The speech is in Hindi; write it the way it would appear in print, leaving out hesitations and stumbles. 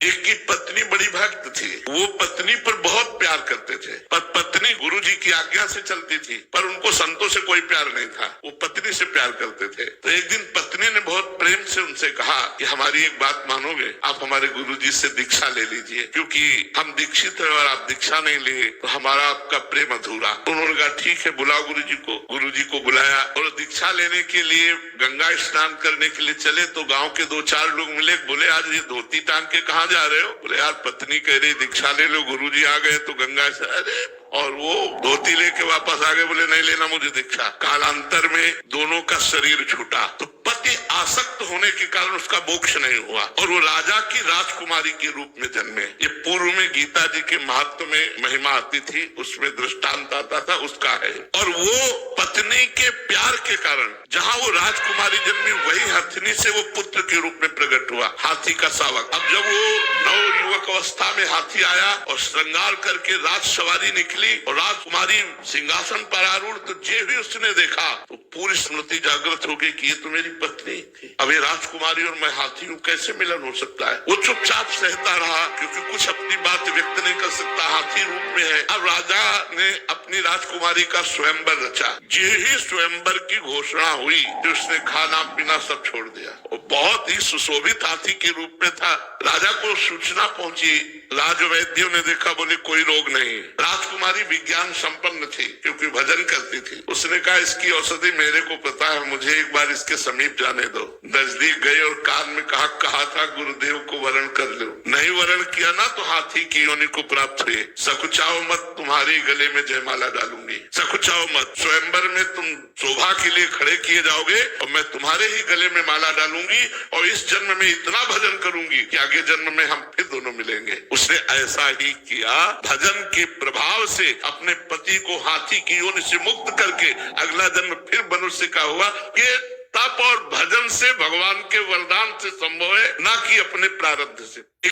एक की पत्नी बड़ी भक्त थी, वो पत्नी पर बहुत प्यार करते थे, पर पत्नी गुरुजी की आज्ञा से चलती थी, पर उनको संतों से कोई प्यार नहीं था, वो पत्नी से प्यार करते थे। तो एक दिन पत्नी ने बहुत प्रेम से उनसे कहा कि हमारी एक बात मानोगे, आप हमारे गुरुजी से दीक्षा ले लीजिए, क्योंकि हम दीक्षित हैं और आप दीक्षा नहीं लिए तो हमारा आपका प्रेम अधूरा। उन्होंने कहा ठीक है, बुलाओ गुरुजी को। गुरुजी को बुलाया और दीक्षा लेने के लिए गंगा स्नान करने के लिए चले तो गाँव के 2-4 लोग मिले, बोले आज ये धोती टांग के कहाँ जा रहे हो? बोले यार पत्नी कह रही दीक्षा ले लो, गुरुजी आ गए तो गंगा से। अरे और वो धोती लेके वापस आ गए, बोले नहीं लेना मुझे दीक्षा। कालांतर में दोनों का शरीर छूटा। तो पति आसक्त होने के कारण उसका मोक्ष नहीं हुआ और वो राजा की राजकुमारी के रूप में जन्मे। ये पूर्व में गीता जी के महत्व में महिमा आती थी, उसमें दृष्टांत आता था, उसका है। और वो पत्नी के प्यार के कारण जहाँ वो राजकुमारी जन्मी, वही हथनी से वो पुत्र के रूप में प्रकट हुआ, हाथी का शावक। अब जब वो नव युवक अवस्था में हाथी आया और श्रृंगार करके राज सवारी निकली और राजकुमारी सिंहासन पर आरूढ़, तो जे भी उसने देखा तो पूरी स्मृति जागृत हो गई कि ये तो मेरी पत्नी थी। अब ये राजकुमारी और मैं हाथी हूँ, कैसे मिलन हो सकता है? वो चुपचाप सहता रहा, क्योंकि कुछ अपनी बात व्यक्त नहीं कर सकता, हाथी रूप में है। अब राजा ने अपनी राजकुमारी का स्वयंवर रचा। जे ही स्वयंवर की घोषणा हुई कि उसने खाना पीना सब छोड़ दिया। वो बहुत ही सुशोभित हाथी के रूप में था। राजा को सूचना पहुंची, राजवैद्यों ने देखा, बोले कोई रोग नहीं। राजकुमारी विज्ञान संपन्न थी क्योंकि भजन करती थी। उसने कहा इसकी औषधि मेरे को पता है, मुझे एक बार इसके समीप जाने दो। नजदीक गए और कान में कहा था गुरुदेव को वरण कर लो। नहीं वरण किया ना तो हाथी की योनि को प्राप्त हुए। सकुचाओ मत, तुम्हारे गले में जयमाला डालूंगी। सकुचाओ मत, स्वयंवर में तुम शोभा के लिए खड़े किए जाओगे और मैं तुम्हारे ही गले में माला डालूंगी और इस जन्म में इतना भजन करूंगी कि आगे जन्म में हम फिर दोनों मिलेंगे। उसने ऐसा ही किया। भजन के प्रभाव से अपने पति को हाथी की योनि से मुक्त करके अगला जन्म फिर मनुष्य का हुआ। कि तप और भजन से भगवान के वरदान से संभव है, ना कि अपने प्रारब्ध से।